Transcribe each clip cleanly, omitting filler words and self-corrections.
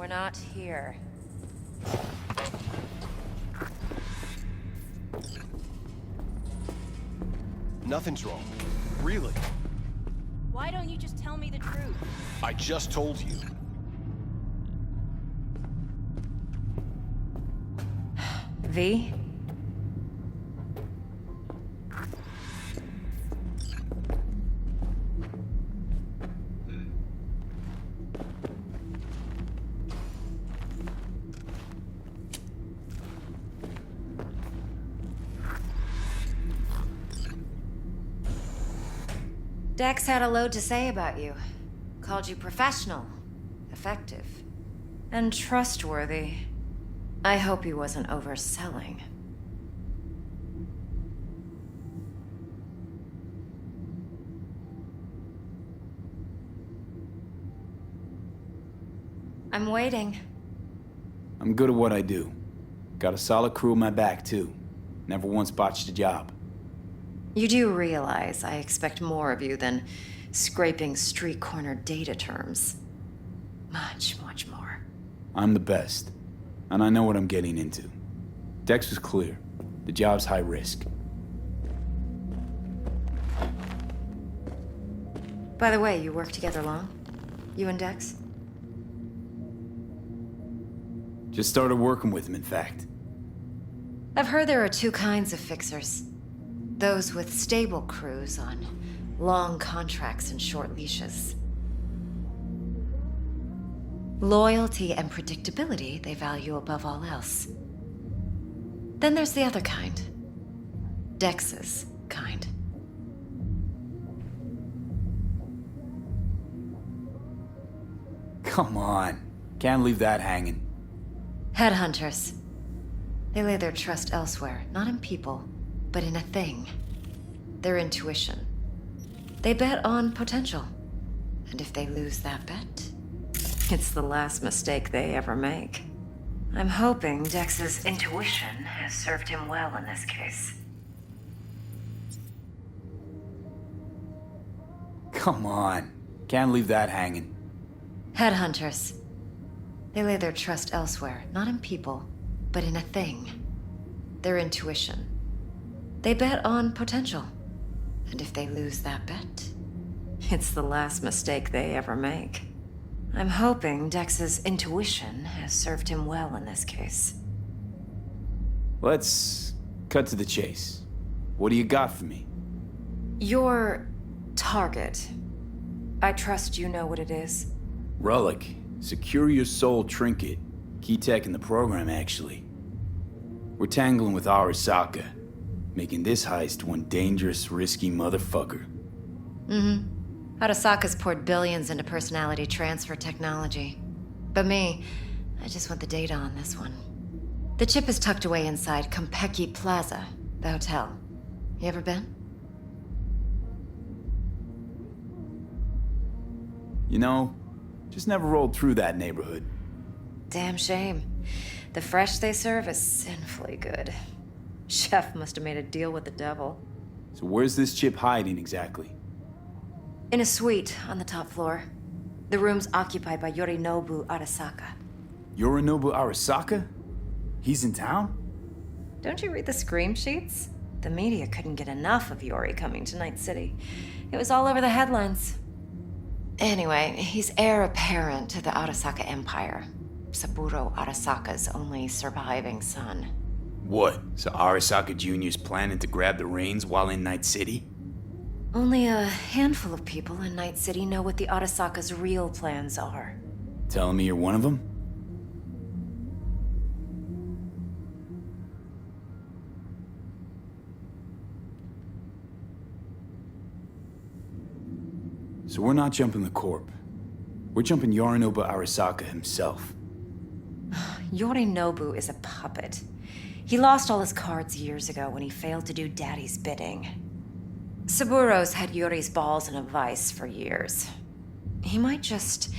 We're not here. Nothing's wrong. Really. Why don't you just tell me the truth? I just told you. V? Dex had a load to say about you. Called you professional, effective, and trustworthy. I hope he wasn't overselling. I'm waiting. I'm good at what I do. Got a solid crew on my back, too. Never once botched a job. You do realize I expect more of you than scraping street corner data terms. Much, much more. I'm the best, and I know what I'm getting into. Dex was clear. The job's high risk. By the way, you work together long? You and Dex? Just started working with him, in fact. I've heard there are two kinds of fixers. Those with stable crews on long contracts and short leashes. Loyalty and predictability they value above all else. Then there's the other kind. Dex's kind. Come on. Can't leave that hanging. Headhunters. They lay their trust elsewhere, not in people, but in a thing. Their intuition. They bet on potential. And if they lose that bet, it's the last mistake they ever make. I'm hoping Dex's intuition has served him well in this case. Come on. Can't leave that hanging. Headhunters. They lay their trust elsewhere, not in people, but in a thing. Their intuition. They bet on potential. And if they lose that bet, it's the last mistake they ever make. I'm hoping Dex's intuition has served him well in this case. Let's cut to the chase. What do you got for me? Your target. I trust you know what it is. Relic. Secure your soul trinket. Key tech in the program, actually. We're tangling with Arasaka, making this heist one dangerous, risky motherfucker. Arasaka's poured billions into personality transfer technology. But me, I just want the data on this one. The chip is tucked away inside Konpeki Plaza, the hotel. You ever been? You know, just never rolled through that neighborhood. Damn shame. The fresh they serve is sinfully good. Chef must have made a deal with the devil. So where's this chip hiding exactly? In a suite on the top floor. The room's occupied by Yorinobu Arasaka. Yorinobu Arasaka? He's in town? Don't you read the scream sheets? The media couldn't get enough of Yori coming to Night City. It was all over the headlines. Anyway, he's heir apparent to the Arasaka Empire. Saburo Arasaka's only surviving son. What? So Arasaka Jr.'s planning to grab the reins while in Night City? Only a handful of people in Night City know what the Arasaka's real plans are. Telling me you're one of them? So we're not jumping the Corp. We're jumping Yorinobu Arasaka himself. Yorinobu is a puppet. He lost all his cards years ago when he failed to do Daddy's bidding. Saburo's had Yori's balls in a vice for years. He might just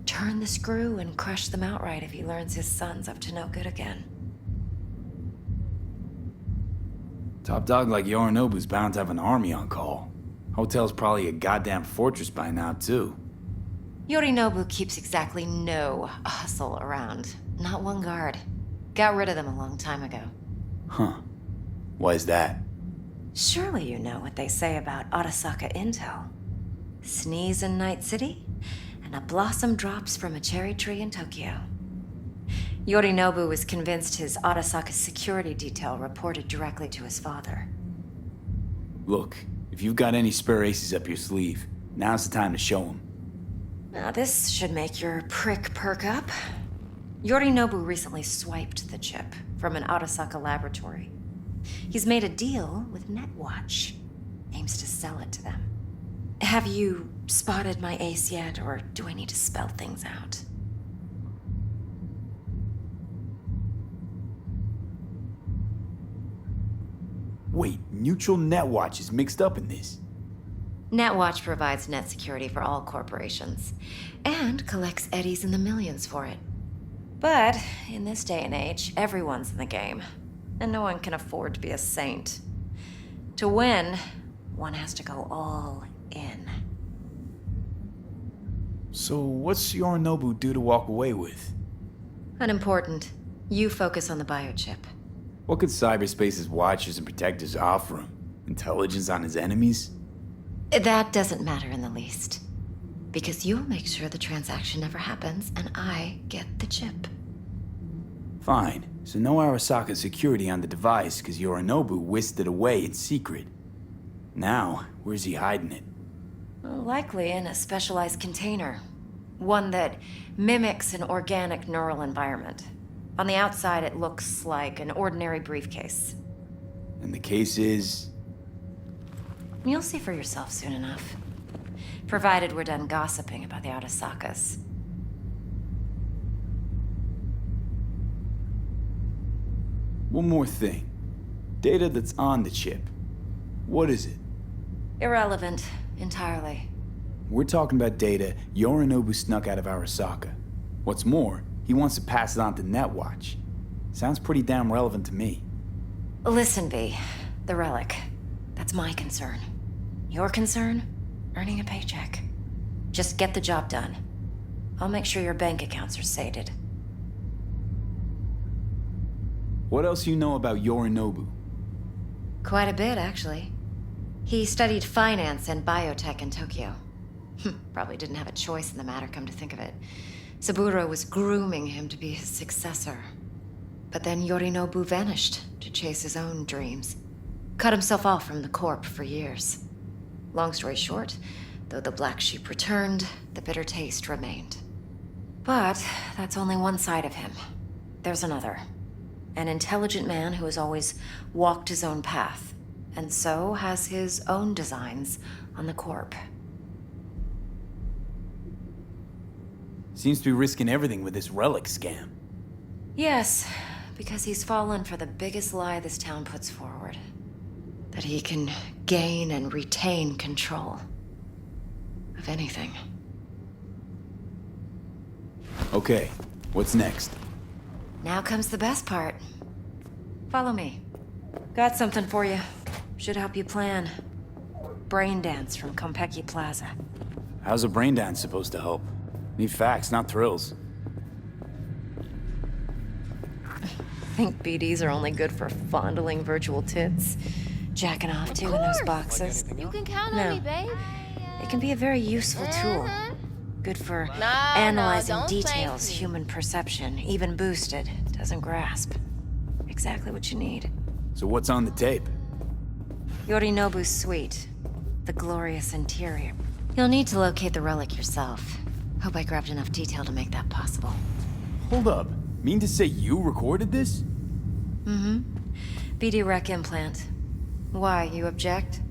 turn the screw and crush them outright if he learns his son's up to no good again. Top dog like Yorinobu's bound to have an army on call. Hotel's probably a goddamn fortress by now, too. Yorinobu keeps exactly no hustle around. Not one guard. Got rid of them a long time ago. Huh. Why is that? Surely you know what they say about Arasaka intel. Sneeze in Night City, and a blossom drops from a cherry tree in Tokyo. Yorinobu was convinced his Arasaka security detail reported directly to his father. Look, if you've got any spare aces up your sleeve, now's the time to show them. Now this should make your prick perk up. Yorinobu recently swiped the chip from an Arasaka laboratory. He's made a deal with Netwatch. Aims to sell it to them. Have you spotted my ace yet, or do I need to spell things out? Wait, Neutral Netwatch is mixed up in this. Netwatch provides net security for all corporations, and collects eddies in the millions for it. But in this day and age, everyone's in the game, and no one can afford to be a saint. To win, one has to go all in. So what's Yorinobu due to walk away with? Unimportant. You focus on the biochip. What could cyberspace's watchers and protectors offer him? Intelligence on his enemies? That doesn't matter in the least. Because you'll make sure the transaction never happens, and I get the chip. Fine. So no Arasaka security on the device because Yorinobu whisked it away in secret. Now, where's he hiding it? Well, likely in a specialized container. One that mimics an organic neural environment. On the outside, it looks like an ordinary briefcase. And the case is... You'll see for yourself soon enough. Provided we're done gossiping about the Arasakas. One more thing. Data that's on the chip. What is it? Irrelevant, entirely. We're talking about data Yorinobu snuck out of Arasaka. What's more, he wants to pass it on to Netwatch. Sounds pretty damn relevant to me. Listen, V. The relic. That's my concern. Your concern? Earning a paycheck. Just get the job done. I'll make sure your bank accounts are sated. What else you know about Yorinobu? Quite a bit, actually. He studied finance and biotech in Tokyo. Probably didn't have a choice in the matter, come to think of it. Saburo was grooming him to be his successor. But then Yorinobu vanished to chase his own dreams. Cut himself off from the Corp for years. Long story short, though the black sheep returned, the bitter taste remained. But that's only one side of him. There's another. An intelligent man who has always walked his own path, and so has his own designs on the Corp. Seems to be risking everything with this relic scam. Yes, because he's fallen for the biggest lie this town puts forward. That he can gain and retain control of anything. Okay, what's next? Now comes the best part. Follow me. Got something for you. Should help you plan. Brain dance from Konpeki Plaza. How's a brain dance supposed to help? Need facts, not thrills. Think BDs are only good for fondling virtual tits? Jacking off to in those boxes? You can count on No. me, babe. It can be a very useful tool. Good for No, analyzing don't details thank me. human perception, even boosted, doesn't grasp. Exactly what you need. So what's on the tape? Yorinobu's suite. The glorious interior. You'll need to locate the relic yourself. Hope I grabbed enough detail to make that possible. Hold up. Mean to say you recorded this? Mm-hmm. BD rec implant. Why, you object?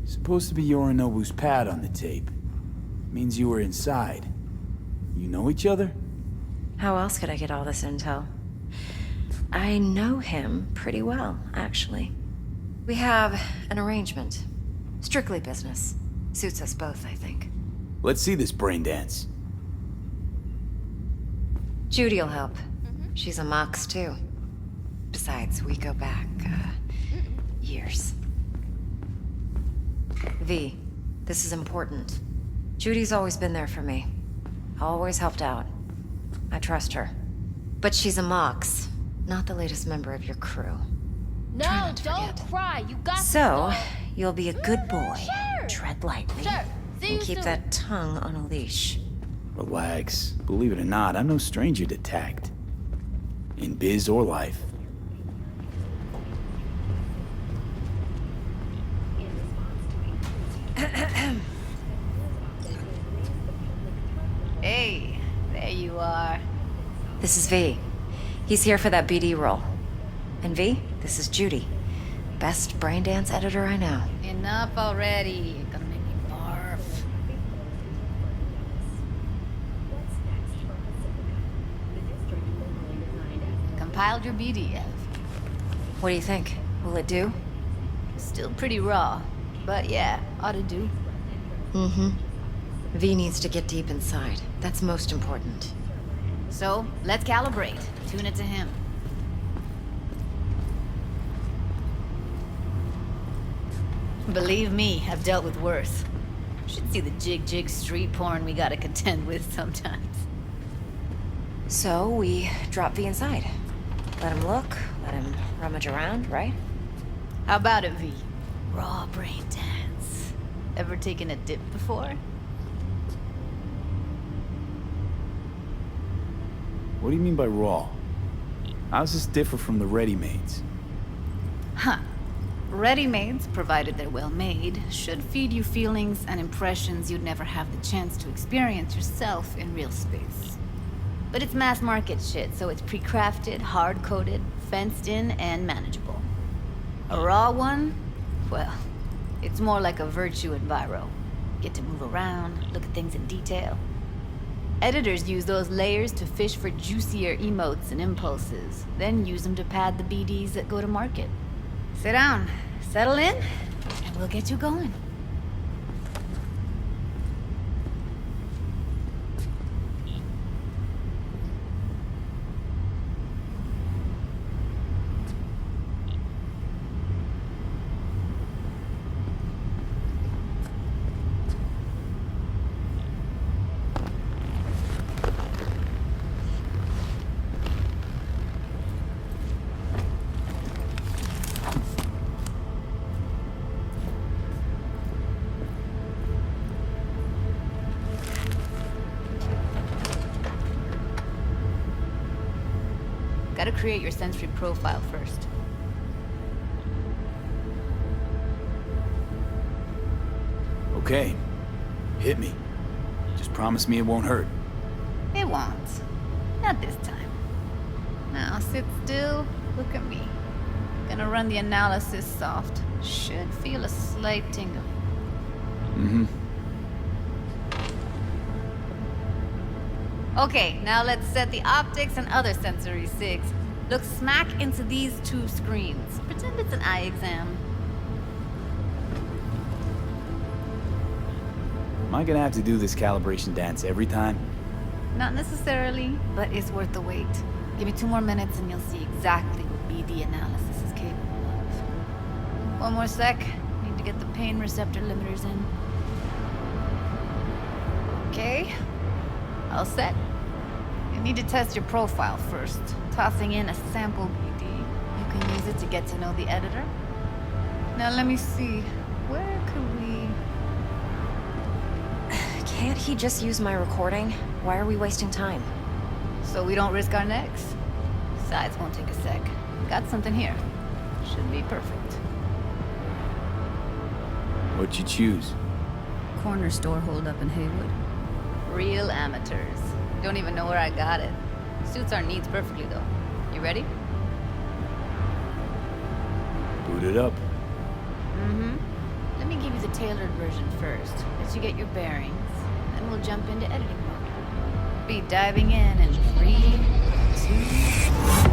Supposed to be Yorinobu's pad on the tape. Means you were inside. You know each other? How else could I get all this intel? I know him pretty well, actually. We have an arrangement. Strictly business. Suits us both, I think. Let's see this brain dance. Judy'll help. She's a Mox, too. Besides, we go back, years. V, This is important. Judy's always been there for me. Always helped out. I trust her. But she's a Mox, not the latest member of your crew. No, not to don't forget. cry. You got So, to you'll be a good boy. Sure. Tread lightly. Sure. See And you keep soon. that tongue on a leash. Relax. Believe it or not, I'm no stranger to tact. In biz or life. Hey, there you are. This is V. He's here for that BD role. And V, this is Judy. Best brain dance editor I know. Enough already. You're gonna make me barf. Compiled your BDF. What do you think? Will it do? Still pretty raw, but yeah, ought to do. Mm-hmm. V needs to get deep inside. That's most important. So, let's calibrate. Tune it to him. Believe me, I've dealt with worse. Should see the jig street porn we gotta contend with sometimes. So, we drop V inside. Let him look, let him rummage around, right? How about it, V? Raw brain dance. Ever taken a dip before? What do you mean by raw? How's this differ from the ready-mades? Huh. Ready-mades, provided they're well made, should feed you feelings and impressions you'd never have the chance to experience yourself in real space. But it's mass market shit, so it's pre-crafted, hard-coded, fenced in, and manageable. A raw one? Well, it's more like a virtue enviro. Get to move around, look at things in detail. Editors use those layers to fish for juicier emotes and impulses, then use them to pad the BDs that go to market. Sit down, settle in, and we'll get you going. Gotta create your sensory profile first. Okay. Hit me. Just promise me it won't hurt. It won't. Not this time. Now sit still, look at me. Gonna run the analysis soft. Should feel a slight tingle. Mm-hmm. Okay, now let's set the optics and other sensory sigs. Look smack into these two screens. Pretend it's an eye exam. Am I gonna have to do this calibration dance every time? Not necessarily, but it's worth the wait. Give me 2 more minutes and you'll see exactly what BD analysis is capable of. 1 more sec. Need to get the pain receptor limiters in. Okay. All set. You need to test your profile first. Tossing in a sample BD. You can use it to get to know the editor. Now let me see. Where could we... Can't he just use my recording? Why are we wasting time? So we don't risk our necks? Besides, won't take a sec. Got something here. Should be perfect. What'd you choose? Corner store holdup in Haywood. Real amateurs. Don't even know where I got it. Suits our needs perfectly, though. You ready? Boot it up. Mm-hmm. Let me give you the tailored version first. Let you get your bearings. Then we'll jump into editing mode. Be diving in 3, 2...